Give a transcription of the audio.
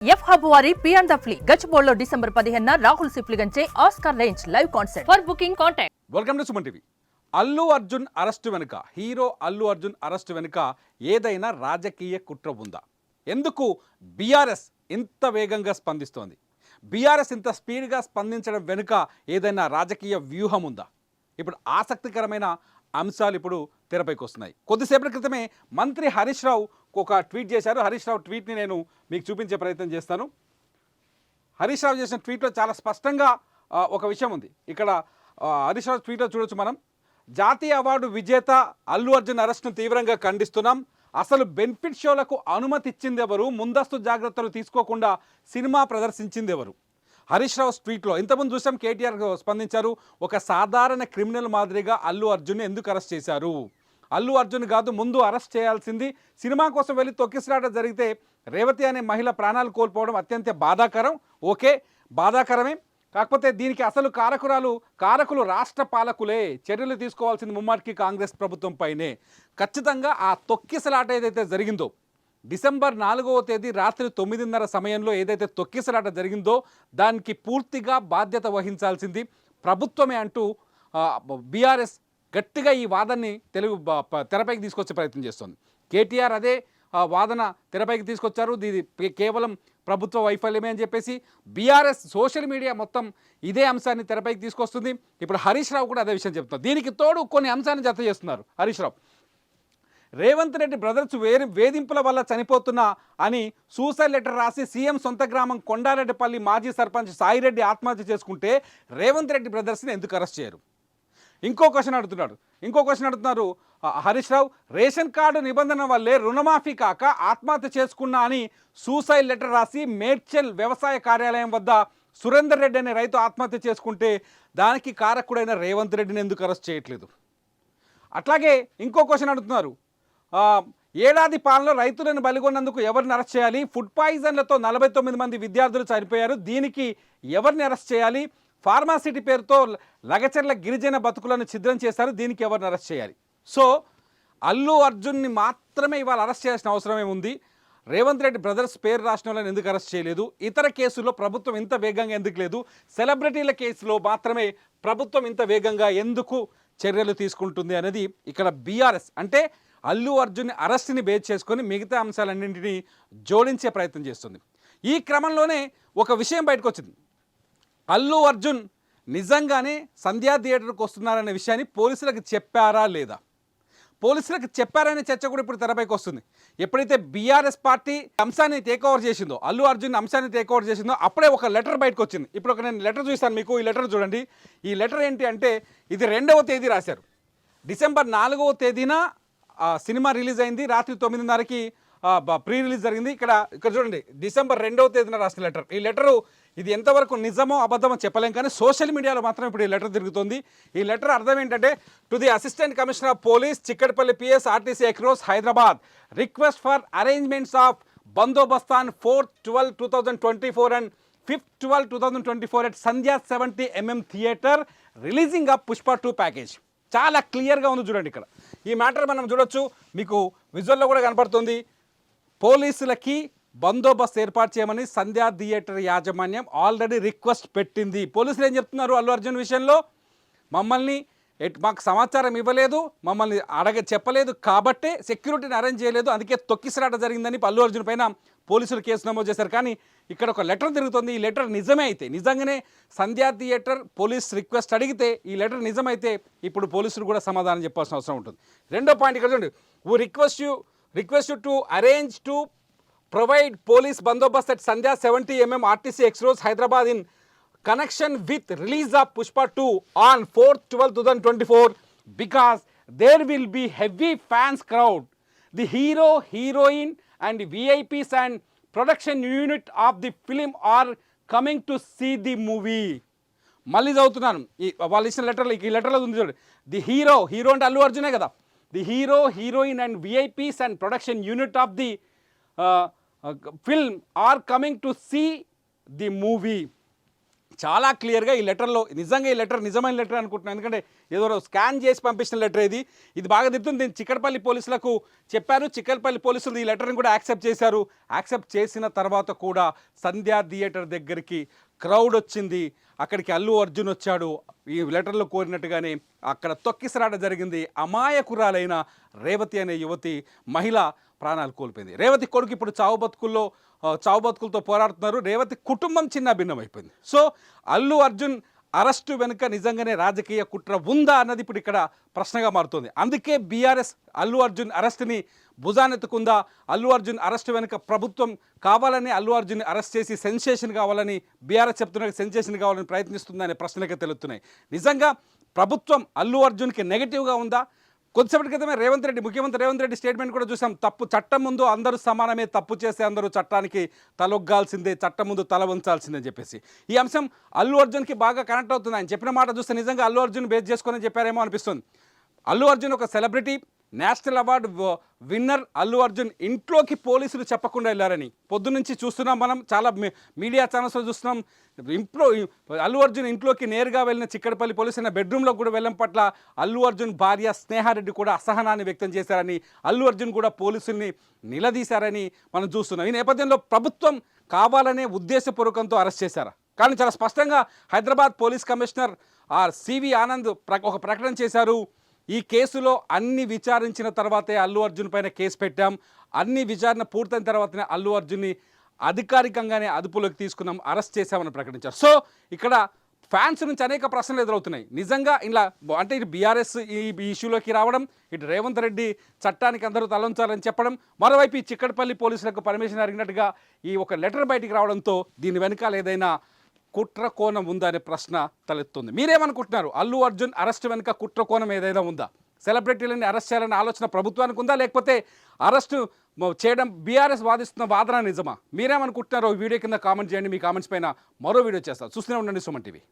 F hub వారి పియాన్ ద ఫ్లీ గచ్చిబౌలిలో డిసెంబర్ 15న రాహుల్ సిప్లిగంచే Oscar range live concert. For booking contact. Welcome to Suman TV. Allu Arjun arrest వెనుక, హీరో అల్లు అర్జున్ అరెస్టు వెనుక ఏదైనా రాజకీయ కుట్ర ఉందా? ఎందుకు బీఆర్ఎస్ ఇంత వేగంగా స్పందిస్తోంది? బీఆర్ఎస్ ఇంత స్పీడ్గా స్పందించడం వెనుక ఏదైనా రాజకీయ వ్యూహం ఉందా? ఇప్పుడు ఆసక్తికరమైన అంశాలు ఇప్పుడు తెరపైకి వస్తున్నాయి. కొద్దిసేపటి క్రితమే మంత్రి హరీష్ రావు ఒక ట్వీట్ చేశారు. హరీష్ రావు ట్వీట్ని నేను మీకు చూపించే ప్రయత్నం చేస్తాను. హరీష్ రావు చేసిన ట్వీట్లో చాలా స్పష్టంగా ఒక విషయం ఉంది. ఇక్కడ హరీష్ రావు ట్వీట్లో చూడొచ్చు మనం. జాతీయ అవార్డు విజేత అల్లు అర్జున్ అరెస్ట్ను తీవ్రంగా ఖండిస్తున్నాం. అసలు బెనిఫిట్ షోలకు అనుమతి ఇచ్చింది ఎవరు? ముందస్తు జాగ్రత్తలు తీసుకోకుండా సినిమా ప్రదర్శించింది ఎవరు? హరీష్ రావు ట్వీట్లో ఇంతకుముందు చూసాం, కేటీఆర్ స్పందించారు. ఒక సాధారణ క్రిమినల్ మాదిరిగా అల్లు అర్జున్ని ఎందుకు అరెస్ట్ చేశారు? అల్లు అర్జున్ కాదు ముందు అరెస్ట్ చేయాల్సింది. సినిమా కోసం వెళ్ళి తొక్కిసలాట జరిగితే రేవతి అనే మహిళ ప్రాణాలు కోల్పోవడం అత్యంత బాధాకరం. ఓకే, బాధాకరమే. కాకపోతే దీనికి అసలు కారకులు రాష్ట్ర పాలకులే. చర్యలు తీసుకోవాల్సింది ముమ్మాటికి కాంగ్రెస్ ప్రభుత్వం పైనే. ఖచ్చితంగా ఆ తొక్కిసలాట ఏదైతే జరిగిందో, డిసెంబర్ 4వ తేదీ రాత్రి 9:30 సమయంలో ఏదైతే తొక్కిసలాట జరిగిందో దానికి పూర్తిగా బాధ్యత వహించాల్సింది ప్రభుత్వమే అంటూ బీఆర్ఎస్ గట్టిగా ఈ వాదనని తెరపైకి తీసుకొచ్చే ప్రయత్నం చేస్తుంది. కేటీఆర్ అదే వాదన తెరపైకి తీసుకొచ్చారు. ఇది కేవలం ప్రభుత్వ వైఫల్యమే అని చెప్పేసి బీఆర్ఎస్ సోషల్ మీడియా మొత్తం ఇదే అంశాన్ని తెరపైకి తీసుకొస్తుంది. ఇప్పుడు హరీష్ రావు కూడా అదే విషయం చెప్తున్నారు. దీనికి తోడు కొన్ని అంశాన్ని జత చేస్తున్నారు హరీష్ రావు. రేవంత్ రెడ్డి బ్రదర్స్ వేధింపుల వల్ల చనిపోతున్నా అని సూసైడ్ లెటర్ రాసి సీఎం సొంత గ్రామం కొండారెడ్డిపల్లి మాజీ సర్పంచ్ సాయిరెడ్డి ఆత్మహత్య చేసుకుంటే రేవంత్ రెడ్డి బ్రదర్స్ని ఎందుకు అరెస్ట్ చేయరు? ఇంకో క్వశ్చన్ అడుగుతున్నారు హరీష్ రావు. రేషన్ కార్డు నిబంధన వల్లే రుణమాఫీ కాక ఆత్మహత్య చేసుకున్నా అని సూసైడ్ లెటర్ రాసి మేడ్చల్ వ్యవసాయ కార్యాలయం వద్ద సురేందర్ రెడ్డి అనే రైతు ఆత్మహత్య చేసుకుంటే దానికి కారకుడైన రేవంత్ రెడ్డిని ఎందుకు అరెస్ట్ చేయట్లేదు? అట్లాగే ఇంకో క్వశ్చన్ అడుగుతున్నారు. ఏడాది పాలనలో రైతులను బలిగొన్నందుకు ఎవరిని అరెస్ట్ చేయాలి? ఫుడ్ పాయిజన్లతో 49 మంది విద్యార్థులు చనిపోయారు, దీనికి ఎవరిని అరెస్ట్ చేయాలి? ఫార్మాసిటీ పేరుతో లగచర్ల గిరిజన బతుకులను ఛిద్రం చేశారు, దీనికి ఎవరిని అరెస్ట్ చేయాలి? సో అల్లు అర్జున్ని మాత్రమే ఇవాళ అరెస్ట్ చేయాల్సిన అవసరమే ఉంది. రేవంత్ రెడ్డి బ్రదర్స్ పేరు రాసిన వాళ్ళని ఎందుకు అరెస్ట్ చేయలేదు? ఇతర కేసుల్లో ప్రభుత్వం ఇంత వేగంగా ఎందుకు లేదు? సెలబ్రిటీల కేసులో మాత్రమే ప్రభుత్వం ఇంత వేగంగా ఎందుకు చర్యలు తీసుకుంటుంది అనేది ఇక్కడ బీఆర్ఎస్ అంటే అల్లు అర్జున్ అరెస్ట్ని బేస్ చేసుకొని మిగతా అంశాలన్నింటినీ జోడించే ప్రయత్నం చేస్తుంది. ఈ క్రమంలోనే ఒక విషయం బయటకు వచ్చింది. అల్లు అర్జున్ నిజంగానే సంధ్యా థియేటర్కి వస్తున్నారనే విషయాన్ని పోలీసులకు చెప్పారా లేదా? పోలీసులకు చెప్పారనే చర్చ కూడా ఇప్పుడు తెరపైకి వస్తుంది. ఎప్పుడైతే బీఆర్ఎస్ పార్టీ అంశాన్ని టేక్ఓవర్ చేసిందో, అల్లు అర్జున్ అంశాన్ని టేక్ఓవర్ చేసిందో అప్పుడే ఒక లెటర్ బయటకు వచ్చింది. ఇప్పుడు నేను లెటర్ చూస్తాను మీకు. ఈ లెటర్ చూడండి. ఈ లెటర్ ఏంటి అంటే ఇది 2వ తేదీ రాశారు. డిసెంబర్ 4వ తేదీన సినిమా రిలీజ్ అయింది. రాత్రి 9:30కి ప్రీ రిలీజ్ జరిగింది. ఇక్కడ చూడండి, డిసెంబర్ 2వ తేదీన రాసిన లెటర్. ఈ లెటరు ఇది ఎంతవరకు నిజమో అబద్ధమో చెప్పలేం, కానీ సోషల్ మీడియాలో మాత్రం ఇప్పుడు ఈ లెటర్ తిరుగుతుంది. ఈ లెటర్ అర్థం ఏంటంటే, to the assistant commissioner of police Chikkadpally PS RTC across Hyderabad, request for arrangements of bandobast on 4/12/2024 and 5/12/2024 at Sandhya 70mm theatre releasing of Pushpa 2 package. చాలా క్లియర్గా ఉంది చూడండి. ఇక్కడ ఈ మ్యాటర్ మనం చూడొచ్చు, మీకు విజువల్లో కూడా కనపడుతుంది. పోలీసులకి బందోబస్తు ఏర్పాటు చేయమని సంధ్యా థియేటర్ యాజమాన్యం ఆల్రెడీ రిక్వెస్ట్ పెట్టింది. పోలీసులు ఏం చెప్తున్నారు? అల్లు అర్జున్ విషయంలో మమ్మల్ని మాకు సమాచారం ఇవ్వలేదు, మమ్మల్ని చెప్పలేదు కాబట్టే సెక్యూరిటీని అరేంజ్ చేయలేదు, అందుకే తొక్కిసలాట జరిగిందని అల్లు అర్జున్ పైన పోలీసులు కేసు నమోదు చేశారు. కానీ ఇక్కడ ఒక లెటర్ తిరుగుతుంది. ఈ లెటర్ నిజమే అయితే, నిజంగానే సంధ్యా థియేటర్ పోలీస్ రిక్వెస్ట్ అడిగితే ఈ లెటర్ నిజమైతే ఇప్పుడు పోలీసులు కూడా సమాధానం చెప్పాల్సిన అవసరం ఉంటుంది. రెండో పాయింట్ ఇక్కడ చూడండి. We request you to arrange to provide police bandobast at Sandhya 70mm RTC across Hyderabad in connection with release of Pushpa 2 on 4/12/2024 because there will be heavy fans crowd. The hero, heroine and VIPs and production unit of the film are coming to see the movie. మళ్ళీ చదువుతున్నాను. వాళ్ళు ఇచ్చిన లెటర్లో, ఈ లెటర్లో ఉంది చూడండి. The hero అంటే అల్లు అర్జునే కదా. The hero, heroine and VIPs and production unit of the film are coming to see the movie. చాలా క్లియర్గా ఈ లెటర్లో నిజంగా ఈ లెటర్ నిజమైన లెటర్ అనుకుంటున్నాను. ఎందుకంటే ఏదో స్కాన్ చేసి పంపించిన లెటర్ ఇది బాగా తిరుగుతుంది. నేను చిక్కడపల్లి పోలీసులకు చెప్పాను, చిక్కడపల్లి పోలీసులు ఈ లెటర్ని కూడా యాక్సెప్ట్ చేశారు. యాక్సెప్ట్ చేసిన తర్వాత కూడా సంధ్యా థియేటర్ దగ్గరికి క్రౌడ్ వచ్చింది, అక్కడికి అల్లు అర్జున్ వచ్చాడు. ఈ లెటర్లో కోరినట్టుగానే అక్కడ తొక్కిసలాట జరిగింది. అమాయకురాలైన రేవతి అనే యువతి మహిళ ప్రాణాలు కోల్పోయింది. రేవతి కొడుకు ఇప్పుడు చావు బతుకులతో పోరాడుతున్నారు. రేవతి కుటుంబం చిన్న భిన్నమైపోయింది. సో అల్లు అర్జున్ అరెస్టు వెనుక నిజంగానే రాజకీయ కుట్ర ఉందా అన్నది ఇప్పుడు ఇక్కడ ప్రశ్నగా మారుతుంది. అందుకే బీఆర్ఎస్ అల్లు అర్జున్ అరెస్టుని భుజానెత్తుకుందా, అల్లు అర్జున్ అరెస్టు వెనుక ప్రభుత్వం కావాలని అల్లు అర్జున్ అరెస్ట్ చేసి సెన్సేషన్ కావాలని బీఆర్ఎస్ చెప్తున్న సెన్సేషన్ కావాలని ప్రయత్నిస్తుందా అనే ప్రశ్నలకే తెలుస్తున్నాయి. నిజంగా ప్రభుత్వం అల్లు అర్జున్కి నెగిటివ్గా ఉందా? కొద్దిసేపటి క్రితమే ముఖ్యమంత్రి రేవంత్ రెడ్డి స్టేట్మెంట్ కూడా చూసాం. చట్టం ముందు అందరూ సమానమే, తప్పు చేస్తే అందరూ చట్టానికి తలొగ్గాల్సిందే, చట్టం ముందు తల వంచాల్సిందే చెప్పేసి ఈ అంశం అల్లు అర్జున్కి బాగా కనెక్ట్ అవుతుంది. ఆయన చెప్పిన మాట చూస్తే నిజంగా అల్లు అర్జున్ బేస్ చేసుకొని చెప్పారేమో అనిపిస్తుంది. అల్లు అర్జున్ ఒక celebrity, national award winner. Allu Arjun ఇంట్లోకి పోలీసులు చెప్పకుండా వెళ్ళారని పొద్దునుంచి చూస్తున్నాం. మనం చాలా మీడియా ఛానల్స్లో చూస్తున్నాం. అల్లు అర్జున్ ఇంట్లోకి నేరుగా వెళ్ళిన చిక్కడపల్లి పోలీసుల బెడ్రూమ్లో కూడా వెళ్ళడం పట్ల అల్లు అర్జున్ భార్య స్నేహారెడ్డి కూడా అసహనాన్ని వ్యక్తం చేశారని, అల్లు అర్జున్ కూడా పోలీసుల్ని నిలదీశారని మనం చూస్తున్నాం. ఈ నేపథ్యంలో ప్రభుత్వం కావాలనే ఉద్దేశపూర్వకంతో అరెస్ట్ చేశారా? కానీ చాలా స్పష్టంగా Hyderabad police commissioner CV Anand ఒక ప్రకటన చేశారు. ఈ కేసులో అన్ని విచారించిన తర్వాతే అల్లు అర్జున్ పైన కేసు పెట్టాం, అన్ని విచారణ పూర్తయిన తర్వాతనే అల్లు అర్జున్ని అధికారికంగానే అదుపులోకి తీసుకున్నాం, అరెస్ట్ చేశామని ప్రకటించారు. సో ఇక్కడ ఫ్యాన్స్ నుంచి అనేక ప్రశ్నలు ఎదురవుతున్నాయి. నిజంగా ఇలా అంటే ఇటు బీఆర్ఎస్ ఈ ఇష్యూలోకి రావడం, ఇటు రేవంత్ రెడ్డి చట్టానికి అందరూ తలంచాలని చెప్పడం, మరోవైపు ఈ చిక్కడపల్లి పోలీసులకు పర్మిషన్ అడిగినట్టుగా ఈ ఒక లెటర్ బయటికి రావడంతో దీని వెనకాల ఏదైనా కుట్ర కోణం ఉందా అనే ప్రశ్న తలెత్తుంది. మీరేమనుకుంటున్నారు? అల్లు అర్జున్ అరెస్ట్ వెనుక కుట్ర కోణం ఏదైనా ఉందా? సెలబ్రిటీలని అరెస్ట్ చేయాలనే ఆలోచన ప్రభుత్వానికి ఉందా, లేకపోతే అరెస్టు చేయడం బీఆర్ఎస్ వాదిస్తున్న వాదన నిజమా? మీరేమనుకుంటున్నారో వీడియో కింద కామెంట్ చేయండి. మీ కామెంట్స్ పైన మరో వీడియో చేస్తారు. చూస్తూనే ఉండండి సుమన్ టీవీ.